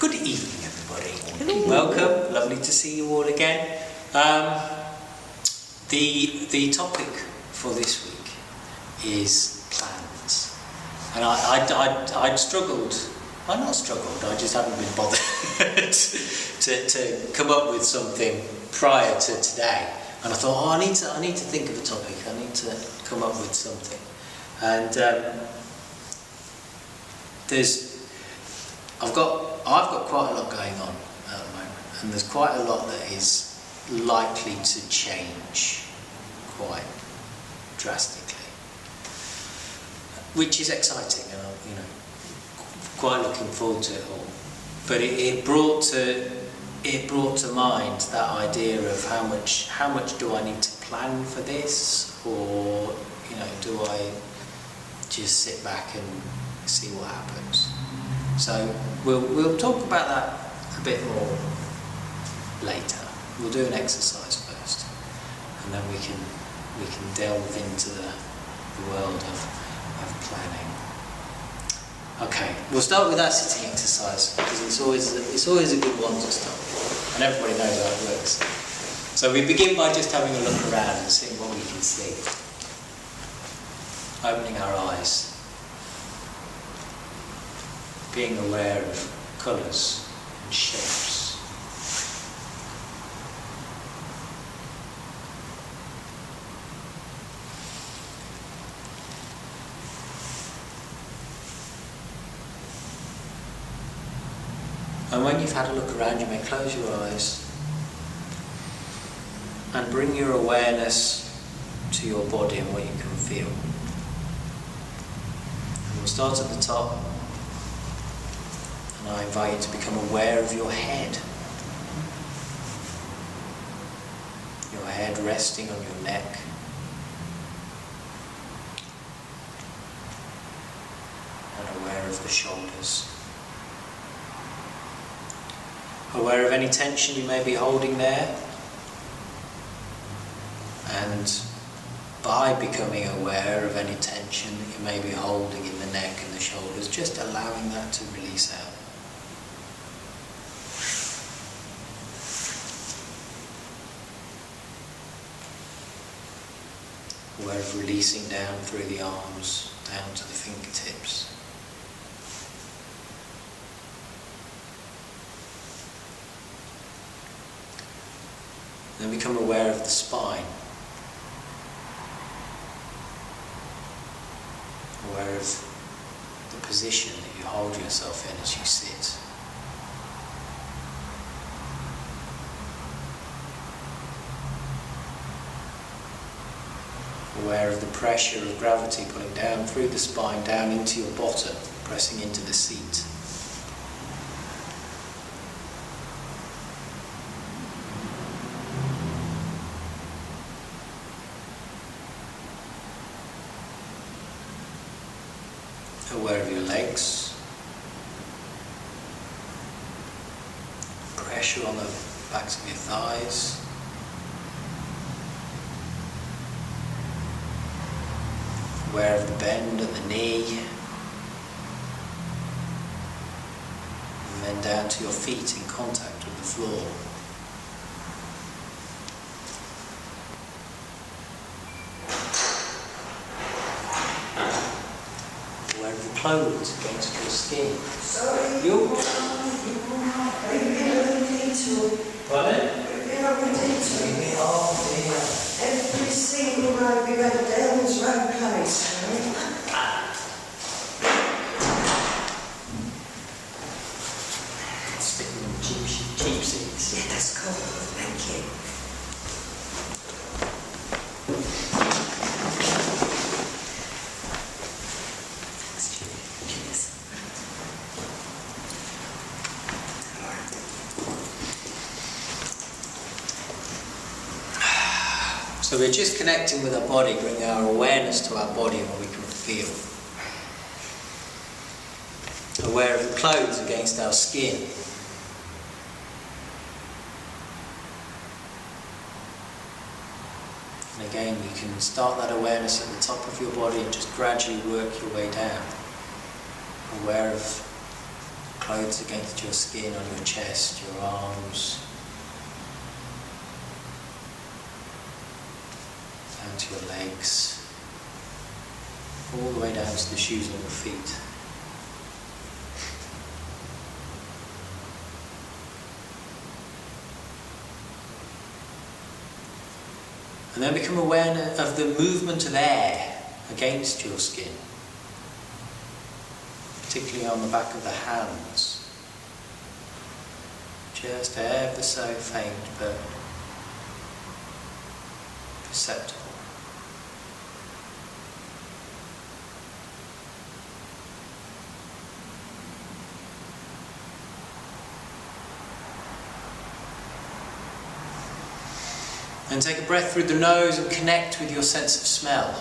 Good evening, everybody. Welcome. Lovely to see you all again. The topic for this week is plans, and I'd struggled. Well, not struggled. I just haven't been bothered to come up with something prior to today. And I thought, I need to think of a topic. I need to come up with something. And I've got quite a lot going on at the moment, and there's quite a lot that is likely to change quite drastically, which is exciting, and I'm quite looking forward to it all. But it brought to mind that idea of how much do I need to plan for this, or do I just sit back and see what happens? So we'll talk about that a bit more later. We'll do an exercise first, and then we can delve into the world of planning. Okay, we'll start with that sitting exercise because it's always a good one to start with, and everybody knows how it works. So we begin by just having a look around and seeing what we can see. Opening our eyes. Being aware of colours and shapes. And when you've had a look around, you may close your eyes and bring your awareness to your body and what you can feel. And we'll start at the top. And I invite you to become aware of your head. Your head resting on your neck. And aware of the shoulders. Aware of any tension you may be holding there. And by becoming aware of any tension that you may be holding in the neck and the shoulders, just allowing that to release out. Aware of releasing down through the arms, down to the fingertips. Then become aware of the spine. Aware of the position that you hold yourself in as you sit. Aware of the pressure of gravity pulling down through the spine, down into your bottom, pressing into the seat. Aware of your legs. Pressure on the backs of your thighs. Aware of the bend at the knee, and then down to your feet in contact with the floor. Aware of the clothes against your skin. Sorry, You're Pardon? Oh dear. Every single road we went down was one place. Sticking in cheap seats. Yeah, that's cool. Thank you. Thanks, Julie. Cheers. So we're just connecting with our body, bringing our awareness to our body and what we can feel. Aware of the clothes against our skin. And again, you can start that awareness at the top of your body and just gradually work your way down. Aware of clothes against your skin, on your chest, your arms, down to your legs, all the way down to the shoes on your feet. And then become aware of the movement of air against your skin, particularly on the back of the hands. Just ever so faint but perceptible. And take a breath through the nose and connect with your sense of smell.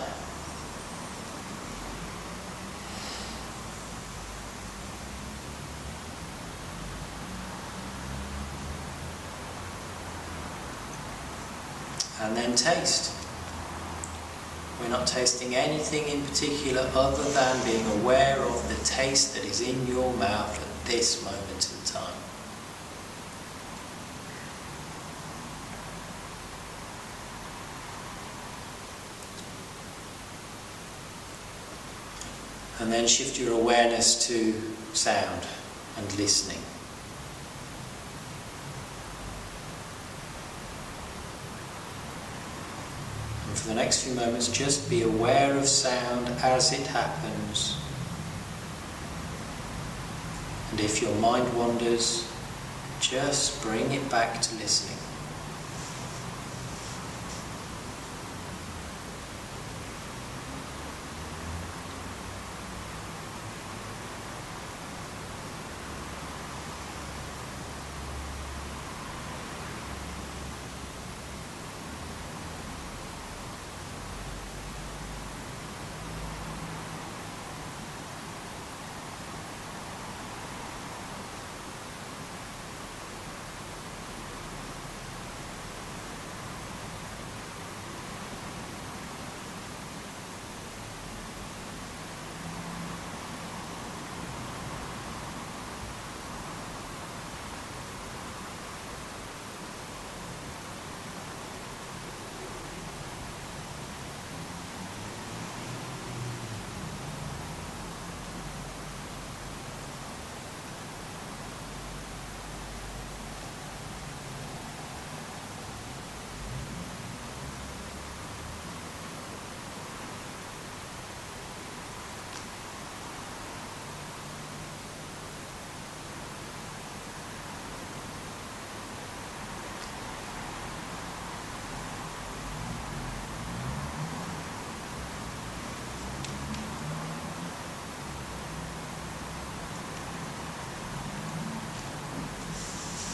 And then taste. We're not tasting anything in particular other than being aware of the taste that is in your mouth at this moment in time. And then shift your awareness to sound and listening. And for the next few moments, just be aware of sound as it happens. And if your mind wanders, just bring it back to listening.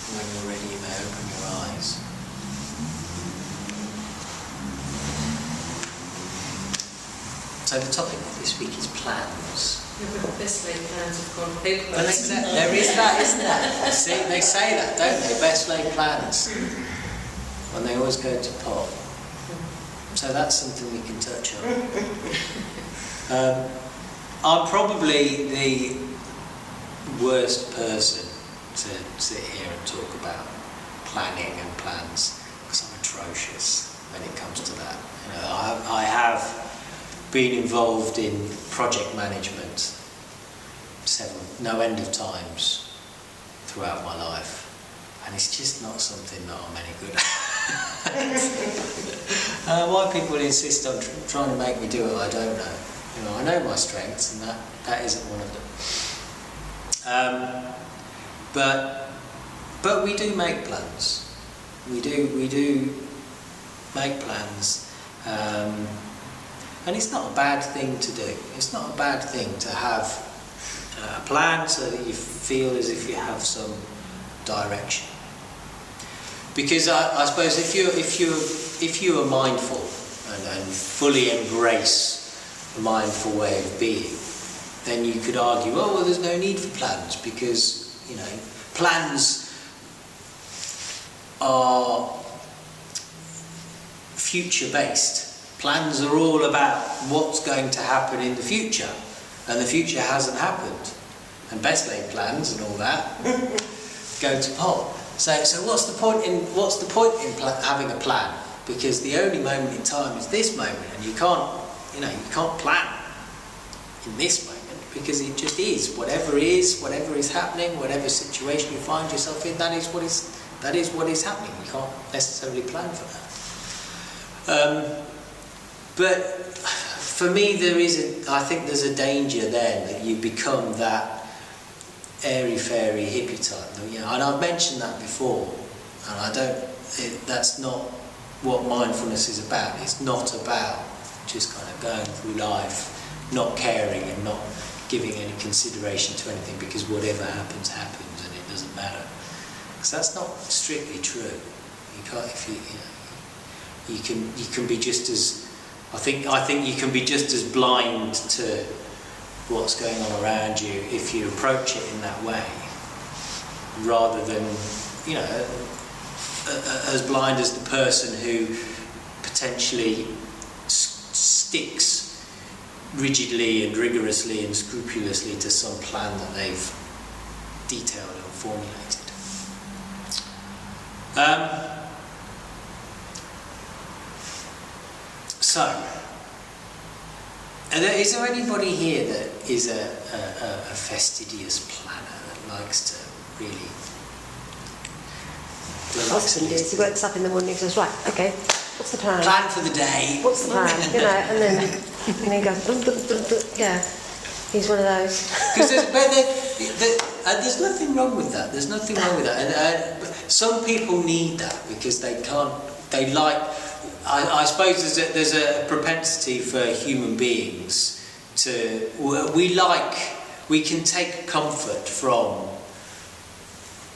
When you're ready, you may open your eyes. So the topic of this week is plans. Best laid plans have gone paper. Well, there is that, isn't there? See, they say that, don't they? Best laid plans. And they always go to pot. So that's something we can touch on. I'm probably the worst person to sit here and talk about planning and plans because I'm atrocious when it comes to that. You know, I have been involved in project management no end of times throughout my life, and it's just not something that I'm any good at. Why people insist on trying to make me do it, I don't know. You know, I know my strengths, and that isn't one of them. But we do make plans. We do make plans, and it's not a bad thing to do. It's not a bad thing to have a plan so that you feel as if you have some direction. Because I suppose if you are mindful and fully embrace a mindful way of being, then you could argue, oh well, there's no need for plans because plans are future-based. Plans are all about what's going to happen in the future, and the future hasn't happened. and best laid plans and all that go to pot. So what's the point in having a plan? Because the only moment in time is this moment, and you can't plan in this moment, because it just is whatever is happening, whatever situation you find yourself in. That is what is happening. You can't necessarily plan for that. But for me, I think there's a danger then that you become that airy-fairy hippie type. You know, and I've mentioned that before, and that's not what mindfulness is about. It's not about just kind of going through life, not caring and not giving any consideration to anything, because whatever happens, happens, and it doesn't matter. Because that's not strictly true. You can't, you can be just as, I think you can be just as blind to what's going on around you if you approach it in that way, rather than, as blind as the person who potentially sticks rigidly and rigorously and scrupulously to some plan that they've detailed and formulated. Is there anybody here that is a fastidious planner that likes to really... Husband is, he wakes up in the morning and says, right, okay, what's the plan? Plan for the day. What's the plan? And then he goes, yeah, he's one of those. Because there's nothing wrong with that. There's nothing wrong with that. And some people need that because I suppose there's a propensity for human beings to, we can take comfort from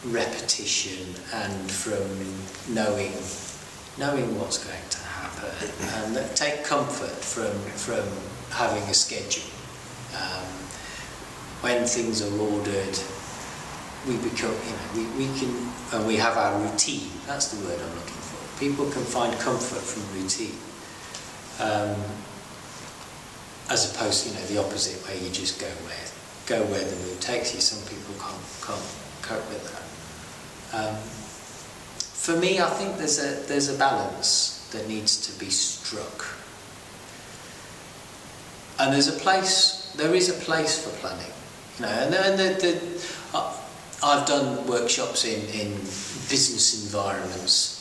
repetition and from knowing what's going to happen, and take comfort from having a schedule. When things are ordered, we become, we have our routine. That's the word I'm looking for. People can find comfort from routine, as opposed to the opposite, where you just go where the mood takes you. Some people can't cope with that. For me, I think there's a balance that needs to be struck, and there is a place for planning. I've done workshops in business environments,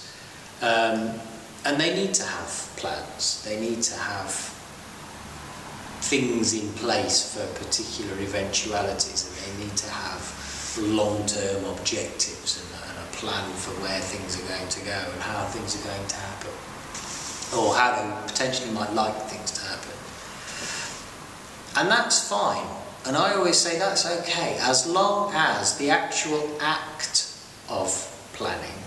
and they need to have plans. They need to have things in place for particular eventualities, and they need to have long-term objectives and a plan for where things are going to go and how things are going to happen, or how they potentially might like things to happen. And that's fine. And I always say that's okay, as long as the actual act of planning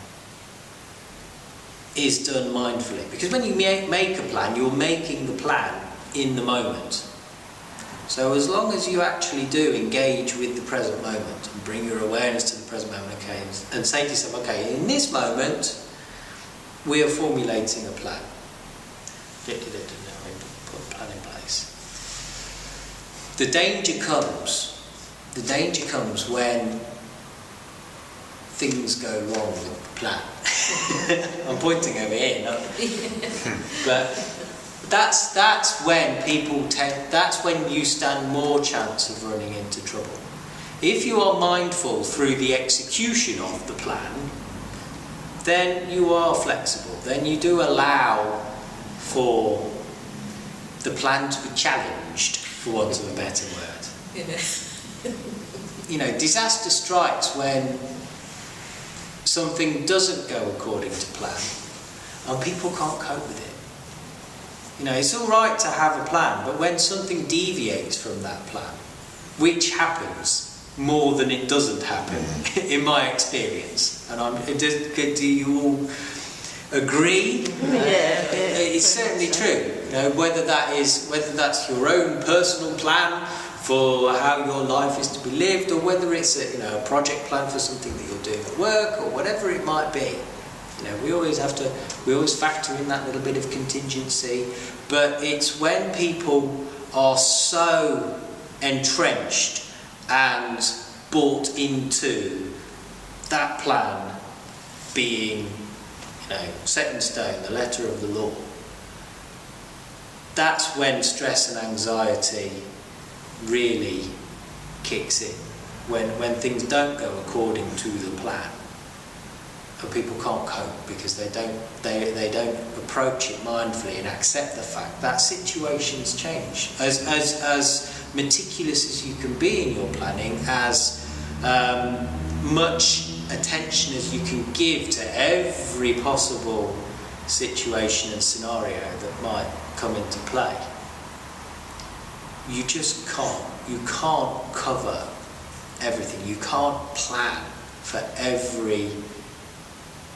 is done mindfully. Because when you make a plan, you're making the plan in the moment. So as long as you actually do engage with the present moment and bring your awareness to the present moment, okay, and say to yourself, okay, in this moment, we are formulating a plan. Put a plan in place. The danger comes when things go wrong with the plan. I'm pointing over here, but that's when you stand more chance of running into trouble. If you are mindful through the execution of the plan, then you are flexible. Then you do allow for the plan to be challenged, for want of a better word. Disaster strikes when something doesn't go according to plan and people can't cope with it. It's all right to have a plan, but when something deviates from that plan, which happens more than it doesn't happen, in my experience, and do you all agree? Yeah. It's certainly true. Whether that's your own personal plan for how your life is to be lived, or whether it's a project plan for something that you're doing at work, or whatever it might be. We always factor in that little bit of contingency, but it's when people are so entrenched and bought into that plan being, set in stone, the letter of the law, that's when stress and anxiety really kicks in. When things don't go according to the plan, and people can't cope because they don't approach it mindfully and accept the fact that situations change. As meticulous as you can be in your planning, as much attention as you can give to every possible situation and scenario that might come into play, you just can't. You can't cover everything. You can't plan for every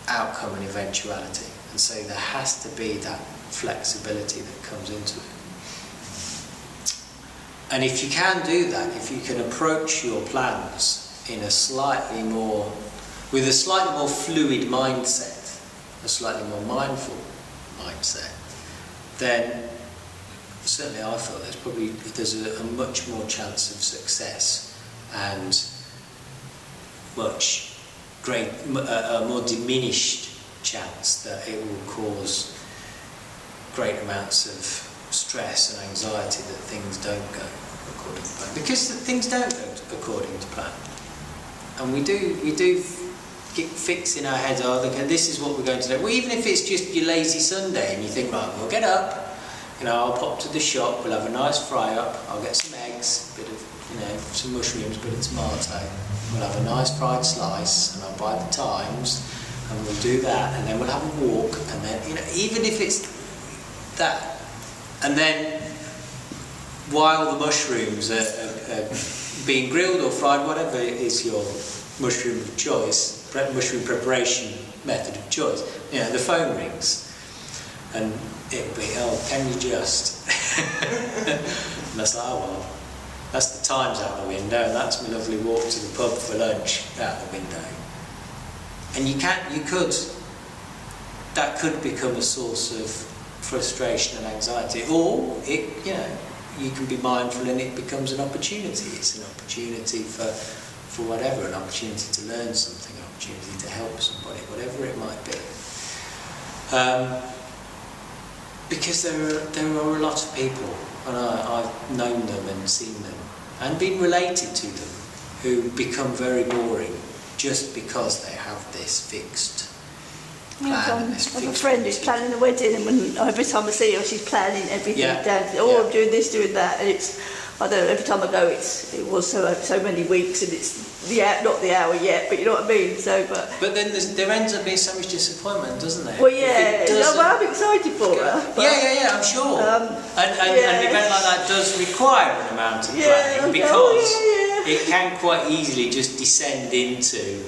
outcome and eventuality. And so there has to be that flexibility that comes into it. And if you can do that, if you can approach your plans in with a slightly more fluid mindset, a slightly more mindful mindset, then certainly I feel there's a much more chance of success and a more diminished chance that it will cause great amounts of stress and anxiety that things don't go according to plan. Because things don't go according to plan. And we do get fixed in our heads, this is what we're going to do. Well, even if it's just your lazy Sunday and you think, right, we'll get up, I'll pop to the shop, we'll have a nice fry up, I'll get some eggs, a bit of, some mushrooms, a bit of tomato, we'll have a nice fried slice, and I'll buy the Times, and we'll do that, and then we'll have a walk, and then, even if it's that, and then while the mushrooms are being grilled or fried, whatever is your mushroom of choice, mushroom preparation method of choice, the phone rings, and it'll be, can you just? And that's like, well, that's the Times out the window, and that's my lovely walk to the pub for lunch out the window. And that could become a source of frustration and anxiety, or you can be mindful and it becomes an opportunity. It's an opportunity for whatever, an opportunity to learn something, an opportunity to help somebody, whatever it might be. Because there are a lot of people, and I've known them and seen them and been related to them, who become very boring just because they have this fixed plan. I have a friend who's planning a wedding, and every time I see her, she's planning everything down. I'm doing this, doing that, and I don't know. Every time I go, it was so many weeks, and it's not the hour yet, but you know what I mean. But then there ends up being so much disappointment, doesn't there? Well, I'm excited for her. But, I'm sure. And an event like that does require an amount of planning because it can quite easily just descend into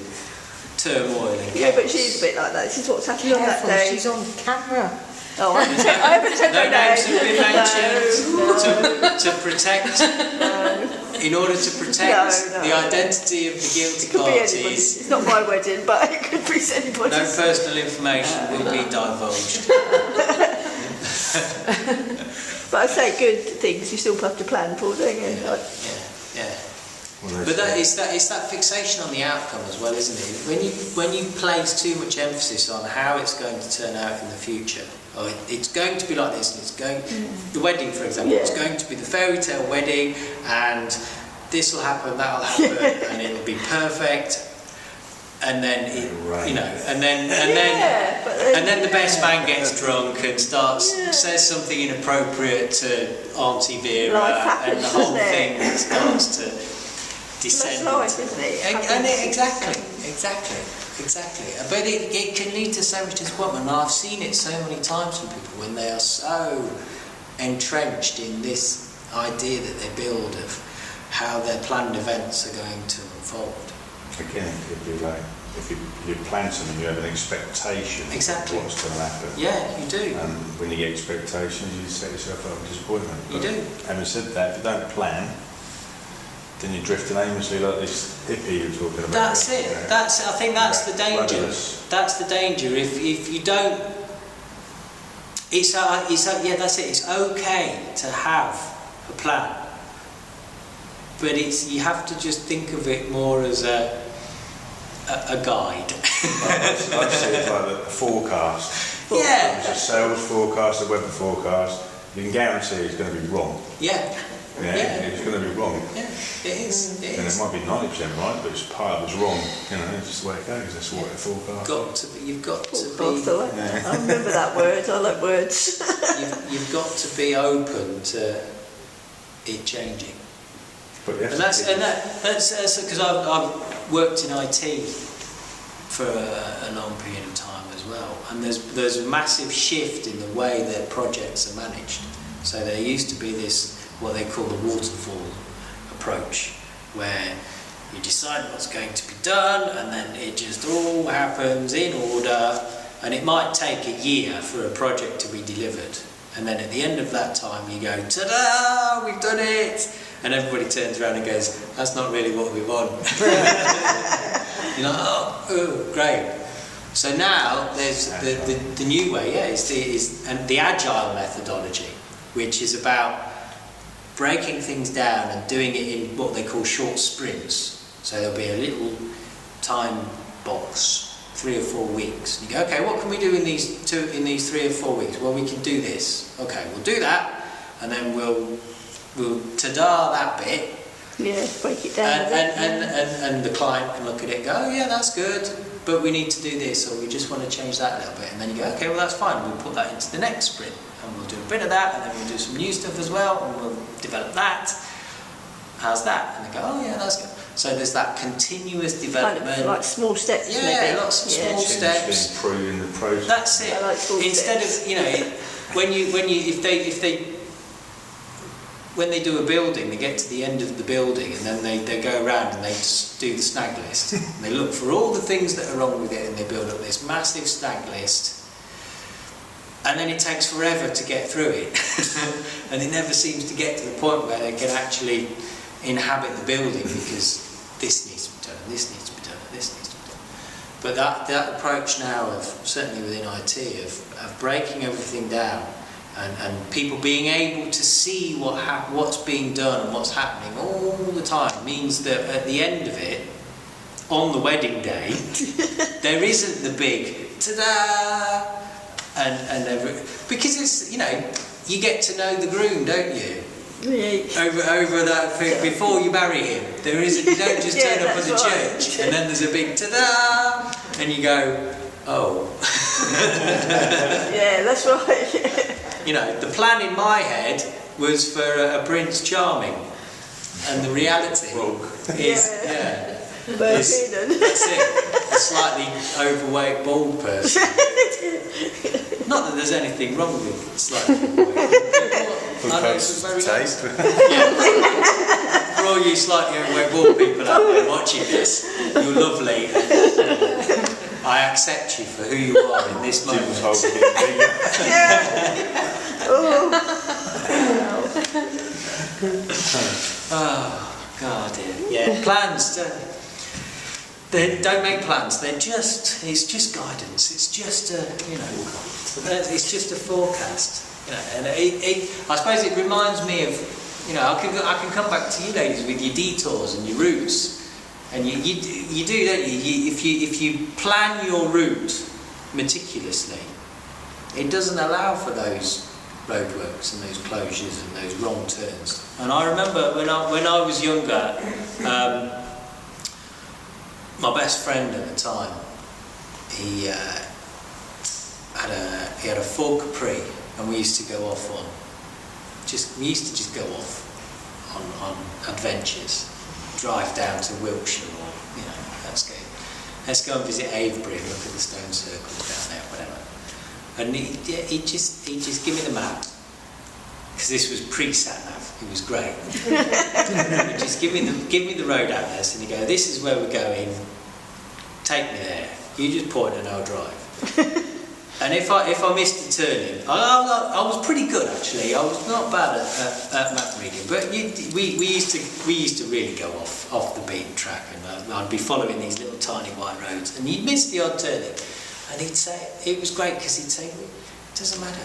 turmoil and chaos. But she's a bit like that. This is what's happening on that day. She's on camera. Oh, I haven't said no her names name. have been mentioned to protect. In order to protect the identity of the guilty parties. It's not my wedding, but it could be anybody's. No personal information will be divulged. But I say good things you still have to plan for, don't you? Yeah. But it's that fixation on the outcome as well, isn't it? When you place too much emphasis on how it's going to turn out in the future, or it's going to be like this, and it's going the wedding, for example, it's going to be the fairy tale wedding, and this will happen, that'll happen, and it'll be perfect. And then and then the best man gets drunk and says something inappropriate to Auntie Vera, and the whole thing starts to descend. That's life, isn't it? And exactly. But it can lead to so much disappointment. And I've seen it so many times from people when they are so entrenched in this idea that they build of how their planned events are going to unfold. Again, it could be like if you plan something, you have an expectation of what's going to happen. Yeah, you do. And when you get expectations, you set yourself up with disappointment. You do. Having said that, if you don't plan, then you're drifting aimlessly like this hippie you're talking about. That's it. I think that's the danger. That's the danger. If you don't, that's it. It's okay to have a plan, but you have to just think of it more as a guide. I see it like a forecast. Yeah. It's a sales forecast, a weather forecast. You can guarantee it's going to be wrong. Yeah. It's going to be wrong. Yeah, it is. And it might be 90% right, but it's part of it's wrong. You know, it's just the way it goes. That's what a forecast is. You've got to be. I remember that word. I like words. You've got to be open to it changing. But yes, And that's because I've worked in IT for a long period of time as well, and there's a massive shift in the way that projects are managed. So there used to be this what they call the waterfall approach, where you decide what's going to be done, and then it just all happens in order, and it might take a year for a project to be delivered. And then at the end of that time you go, ta-da, we've done it! And everybody turns around and goes, that's not really what we want. You're like, oh, great. So now there's the new way, is the agile methodology, which is about breaking things down and doing it in what they call short sprints. So there'll be a little time box, 3 or 4 weeks. And you go, okay, what can we do in these 3 or 4 weeks? Well, we can do this. Okay, we'll do that, and then we'll ta-da that bit. Yeah, break it down. And the client can look at it and go, oh yeah, that's good, but we need to do this, or we just want to change that a little bit. And then you go, okay, well that's fine, we'll put that into the next sprint, and we'll do a bit of that, and then we'll do some new stuff as well, and we'll develop that. How's that? And they go, oh yeah, that's good. So there's that continuous development. Kind of like small steps, yeah, maybe. Lots of small steps. Improving the process. That's it. I like small Instead steps. of, when they do a building, they get to the end of the building, and then they go around and they just do the snag list. And they look for all the things that are wrong with it, and they build up this massive snag list. And then it takes forever to get through it. And it never seems to get to the point where they can actually inhabit the building, because this needs to be done, this needs to be done, this needs to be done. But that approach now, of certainly within IT, of breaking everything down, and people being able to see what's being done and what's happening all the time, means that at the end of it, on the wedding day, there isn't the big ta-da, because it's, you get to know the groom, don't you? Yeah. Over that thing, before you marry him, you don't just turn up at the church and then there's a big ta-da, and you go, oh. Yeah, that's right. The plan in my head was for a Prince Charming, and the reality is, that's it, a slightly overweight bald person. Not that there's anything wrong with slightly overweight. I know it's very nice. For all you slightly overweight bald people out there watching this, you're lovely. I accept you for who you are in this moment. Oh God, yeah. Plans. Don't make plans. It's just guidance. It's just it's just a forecast. And I suppose it reminds me of, I can come back to you ladies with your detours and your routes, and you do, don't you? If you plan your route meticulously, it doesn't allow for those roadworks and those closures and those wrong turns. And I remember when I was younger, my best friend at the time, he had a Ford Capri, and we used to go off on on adventures, drive down to Wiltshire, or let's go and visit Avebury and look at the stone circles down there, whatever. And he'd just give me the map, because this was pre-sat nav. It was great. He'd just give me the road atlas, and he'd go, this is where we're going, take me there, you just point and I'll drive. And if I missed a turning, I was pretty good actually. I was not bad at map reading, but we used to really go off the beaten track, and I'd be following these little tiny white roads, and you'd miss the odd turning, and he'd say, it was great because he'd say, it doesn't matter,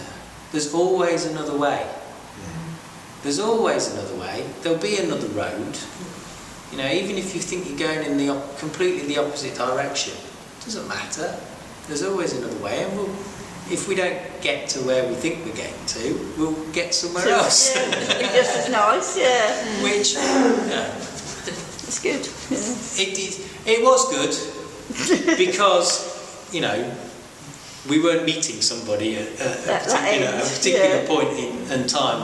there's always another way. There's always another way. There'll be another road. You know, even if you think you're going in the completely the opposite direction, it doesn't matter. There's always another way, and if we don't get to where we think we're getting to, we'll get somewhere else. Yeah, it'd be just as nice, yeah. Which, It's good. Yeah. it was good because, you know, we weren't meeting somebody at a particular point in time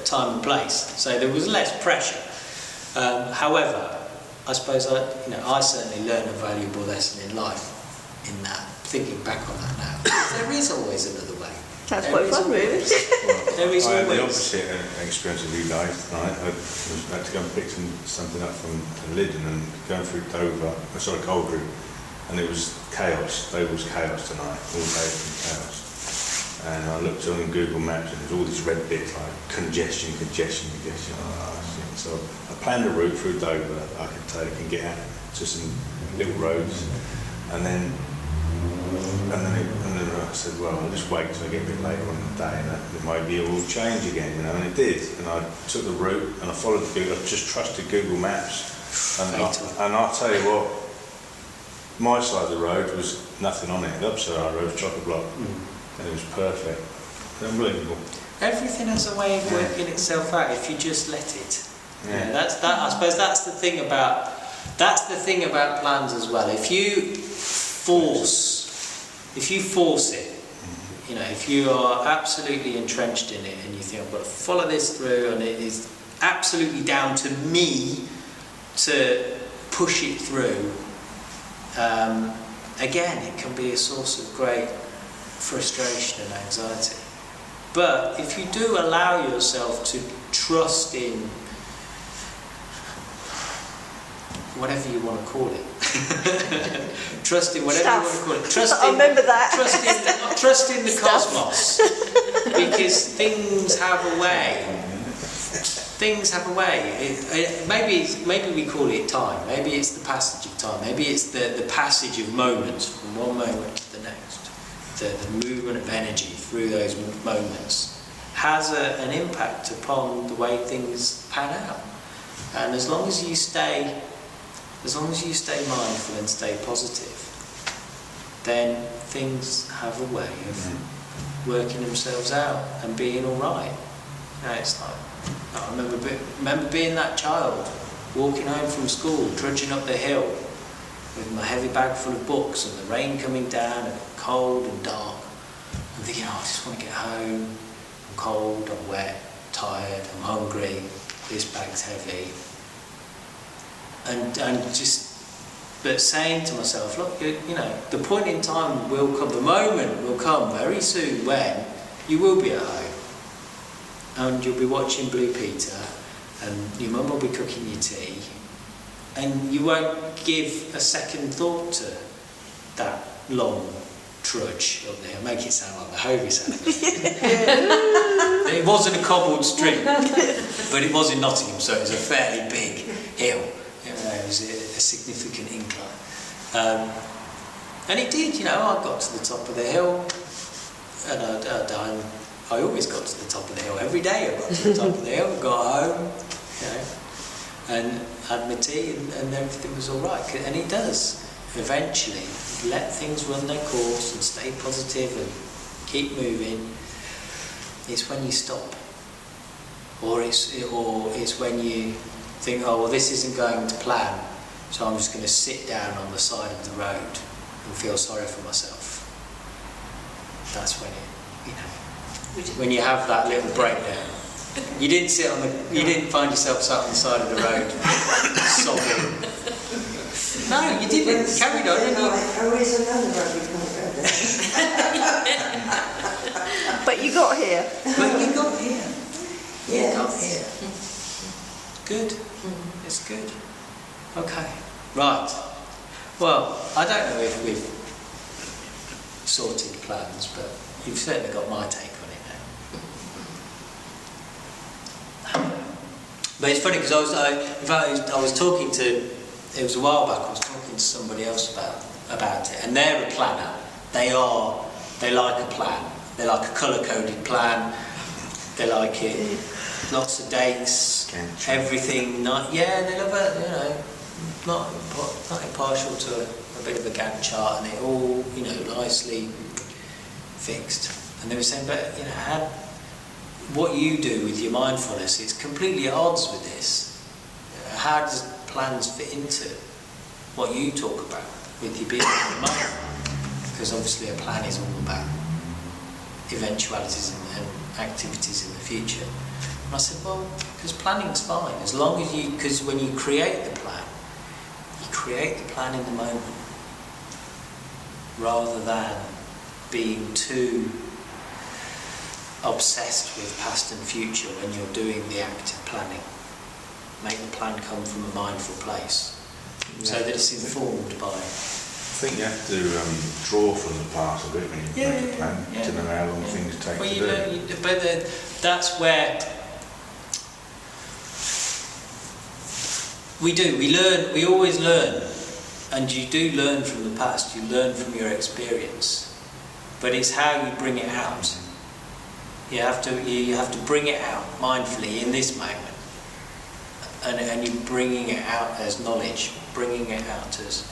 time and place, so there was less pressure. However, I suppose I certainly learned a valuable lesson in life in that. Thinking back on that now, there is always another way. Sounds quite fun, really. There is I had always. the opposite experience of you guys tonight. I had to go and pick something up from Lyddon and going through Coldgroup, and it was chaos. Dover was chaos tonight, all day from chaos. And I looked on Google Maps and there's all these red bits like congestion. Oh, shit. So I planned a route through Dover that I could take and get out to some little roads, and then I said, well, I'll just wait till I get a bit later on in the day and it might be all change again, you know, and it did. And I took the route and I followed I just trusted Google Maps. And I'll tell you what, my side of the road was nothing on it. The other side of the road was chock-a-block. And it was perfect. Unbelievable. Everything has a way of working itself out if you just let it. Yeah. You know, I suppose that's the thing about plans as well. If you force it, you know, if you are absolutely entrenched in it and you think I've got to follow this through and it is absolutely down to me to push it through, again, it can be a source of great frustration and anxiety. But if you do allow yourself to trust in whatever you want to call it, trust in whatever you want to call it, I remember that. Trust in the cosmos, because things have a way. Maybe we call it time. Maybe it's the passage of time. Maybe it's the passage of moments from one moment to the next. The movement of energy through those moments has an impact upon the way things pan out. And as long as you stay mindful and stay positive, then things have a way of working themselves out and being all right. You know, it's like, I remember being that child, walking home from school, trudging up the hill with my heavy bag full of books and the rain coming down and cold and dark. I'm thinking, I just want to get home. I'm cold, I'm wet, tired, I'm hungry, this bag's heavy. But saying to myself, look, you know, the point in time will come, the moment will come very soon when you will be at home and you'll be watching Blue Peter and your mum will be cooking your tea and you won't give a second thought to that long trudge up there. Make it sound like the Hovey sound. It wasn't a cobbled street, but it was in Nottingham, so it was a fairly big hill. It was a significant incline. And it did, you know, I got to the top of the hill, and I always got to the top of the hill. Every day I got to the top of the hill, got home, you know, and had my tea and everything was all right. And it does, eventually. Let things run their course and stay positive and keep moving. It's when you stop. Or it's when you think, oh, well, this isn't going to plan, so I'm just going to sit down on the side of the road and feel sorry for myself. That's when when you have that little breakdown. You didn't find yourself sat on the side of the road sobbing. No, you didn't. You carried on. Oh, it's another road we can't go there. But you got here. But you got here. Yes. You got here. Good. It's good. Okay. Right. Well, I don't know if we've sorted plans, but you've certainly got my take on it now. But it's funny because I was talking to. It was a while back. I was talking to somebody else about it, and they're a planner. They like a plan. They like a colour-coded plan. They like it lots of dates, everything. They love it. You know, not impartial to a bit of a Gantt chart, and it all, you know, nicely fixed. And they were saying, but you know, what you do with your mindfulness is completely at odds with this. How does plans fit into what you talk about with your being at the moment? Because obviously a plan is all about eventualities and activities in the future. And I said, well, because planning's fine, as long as because when you create the plan in the moment, rather than being too obsessed with past and future when you're doing the active planning. Make the plan come from a mindful place, so that it's informed by. I think you have to draw from the past a bit when you make a plan to know how long things take to do. But that's where we do. We learn. We always learn, and you do learn from the past. You learn from your experience, but it's how you bring it out. You have to bring it out mindfully in this moment. And you're bringing it out as knowledge, bringing it out as...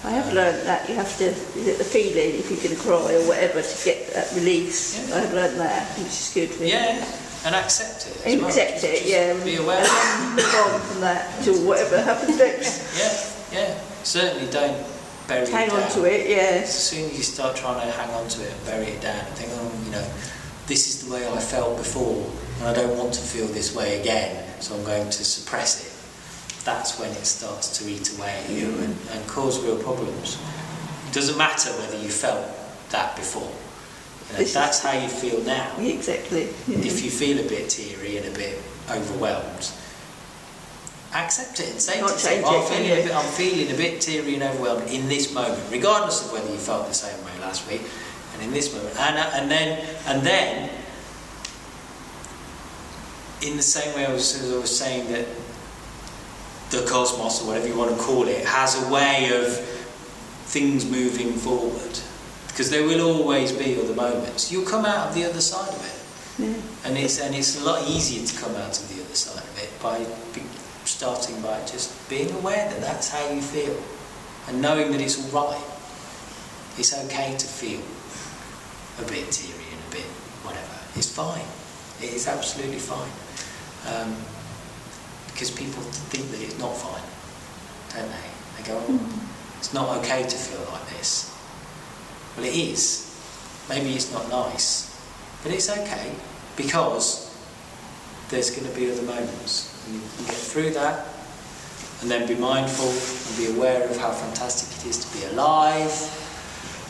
I have learned that you have to, is it the feeling, if you're going to cry or whatever, to get that release. Yeah. I have learned that, which is good. Really. Yeah, and accept it as well. Accept it, yeah. Be aware. And move on from that to whatever happens next. Yeah. Certainly don't bury it down. Hang on to it, yeah. As soon as you start trying to hang on to it and bury it down and think, oh, you know, this is the way I felt before, and I don't want to feel this way again, so I'm going to suppress it. That's when it starts to eat away at you and cause real problems. It doesn't matter whether you felt that before. You know, that's how you feel now. Exactly. Yeah. If you feel a bit teary and a bit overwhelmed, accept it and say to yourself, I'm feeling a bit teary and overwhelmed in this moment, regardless of whether you felt the same way last week. And in this moment, and then, in the same way as I was saying that the cosmos, or whatever you want to call it, has a way of things moving forward, because there will always be other moments. You'll come out of the other side of it, and it's a lot easier to come out of the other side of it by starting by just being aware that that's how you feel, and knowing that it's all right. It's okay to feel a bit teary and a bit whatever. It's fine. It is absolutely fine. Because people think that it's not fine, don't they? They go, it's not okay to feel like this. Well, it is. Maybe it's not nice, but it's okay, because there's going to be other moments. And you can get through that, and then be mindful and be aware of how fantastic it is to be alive.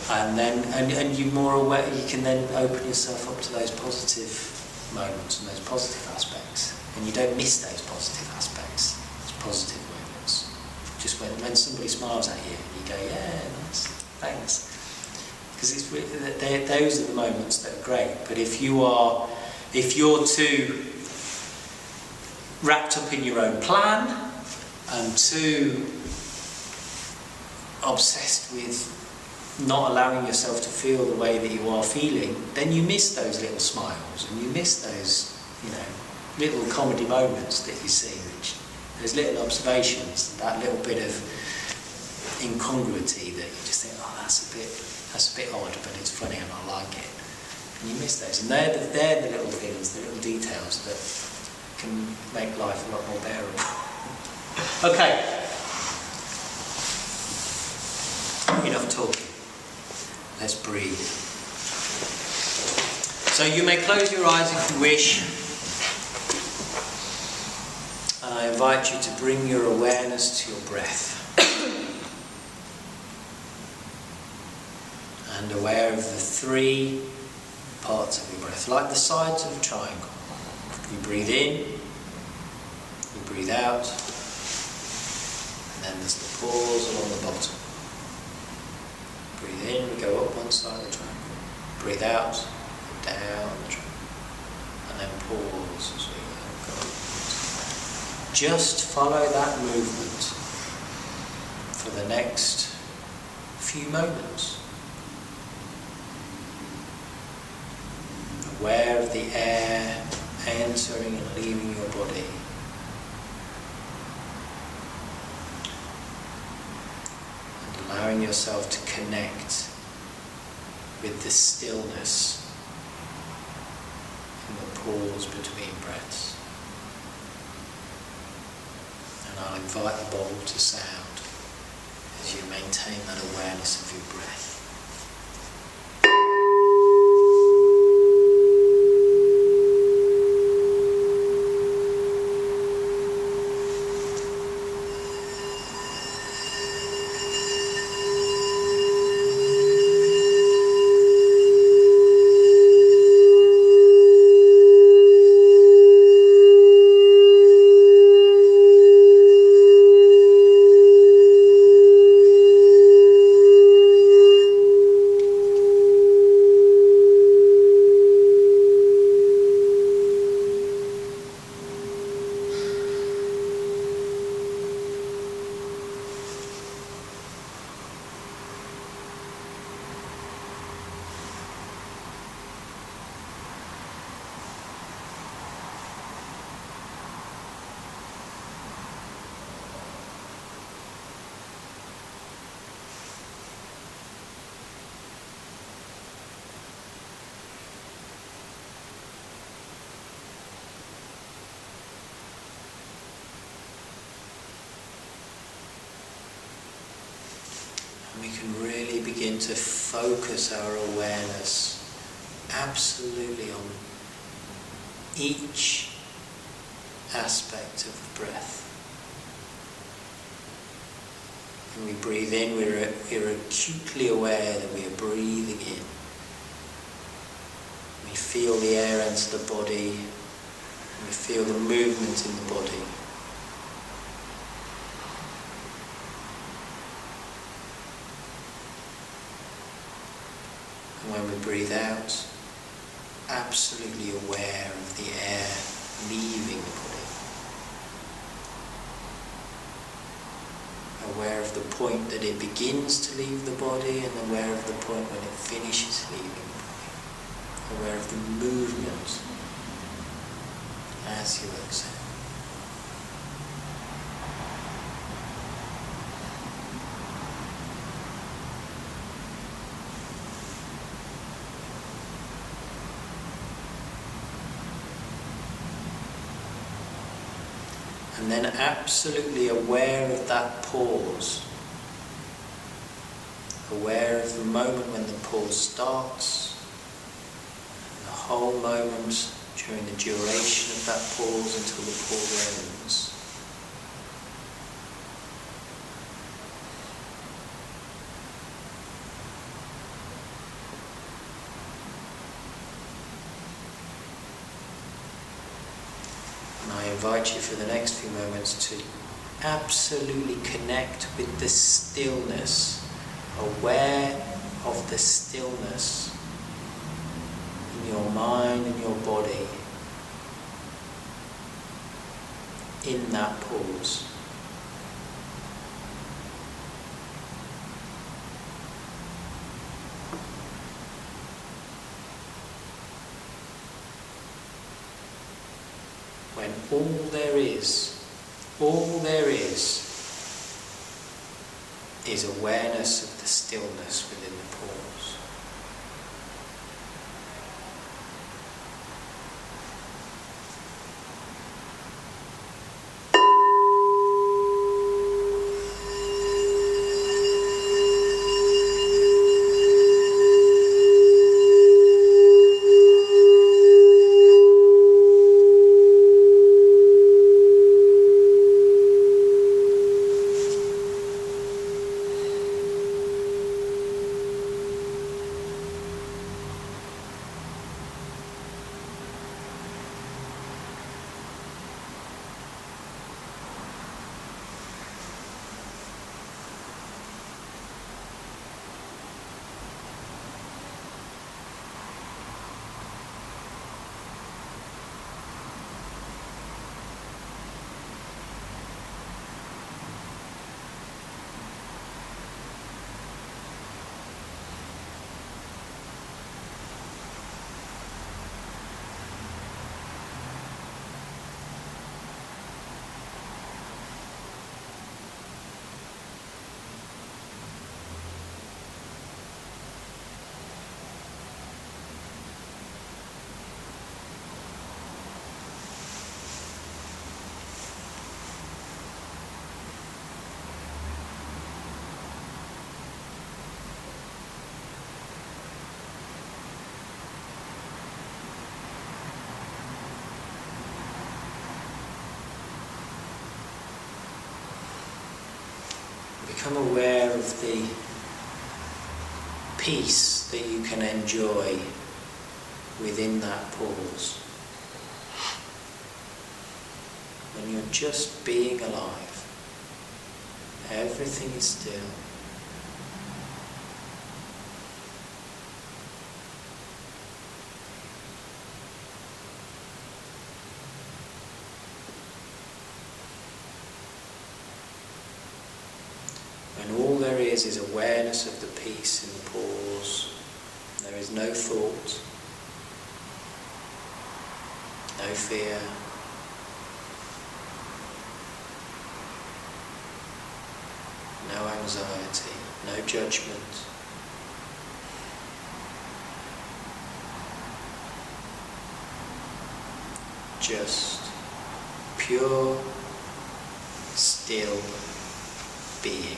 And then, and you're more aware, you can then open yourself up to those positive moments and those positive aspects. And you don't miss those positive aspects, those positive moments. Just when somebody smiles at you, you go, yeah, nice, thanks. Because it's really, those are the moments that are great. But if you're too wrapped up in your own plan and too obsessed with not allowing yourself to feel the way that you are feeling, then you miss those little smiles and you miss those, you know, little comedy moments that you see, those little observations, that little bit of incongruity that you just think, oh, that's a bit odd, but it's funny and I like it. And you miss those, and they're the little things, the little details that can make life a lot more bearable. Okay. Enough talking. Let's breathe. So you may close your eyes if you wish. And I invite you to bring your awareness to your breath. And aware of the three parts of your breath, like the sides of a triangle. You breathe in, you breathe out, and then there's the pause along the bottom. Breathe in, we go up one side of the triangle. Breathe out, down the triangle. And then pause as we go up. Just follow that movement for the next few moments. Aware of the air entering and leaving your body. And allowing yourself to connect with the stillness in the pause between breaths. And I'll invite the bowl to sound as you maintain that awareness of your breath. We can really begin to focus our awareness absolutely on each aspect of the breath. When we breathe in, we're acutely aware that we are breathing in. We feel the air enter the body, and we feel the movement in the body. And when we breathe out, absolutely aware of the air leaving the body. Aware of the point that it begins to leave the body and aware of the point when it finishes leaving the body. Aware of the movement as you exhale. And then absolutely aware of that pause. Aware of the moment when the pause starts, and the whole moment during the duration of that pause until the pause ends. I invite you for the next few moments to absolutely connect with the stillness, aware of the stillness in your mind and your body in that pause. When all there is awareness of the stillness within the pause. become aware of the peace that you can enjoy within that pause. When you're just being alive, everything is still. When all there is awareness of the peace in the pause. There is no thought, no fear, no anxiety, no judgment. Just pure, still being.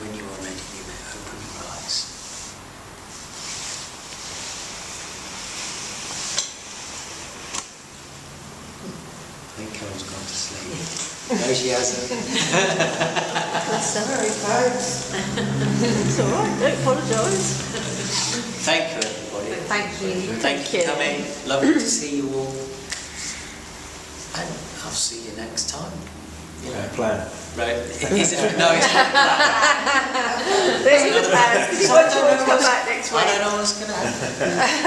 When you are ready, you may open your eyes. I think Carol's gone to sleep. No, she hasn't. Sorry, folks. It's all right, don't apologise. Thank you, everybody. Thank you. Thank you for coming. Lovely to see you all. And I'll see you next time. You know. Plan. Right. Is it? No, it's not. There is a plan, because he wants you all to come back next week. I don't know what's going to happen.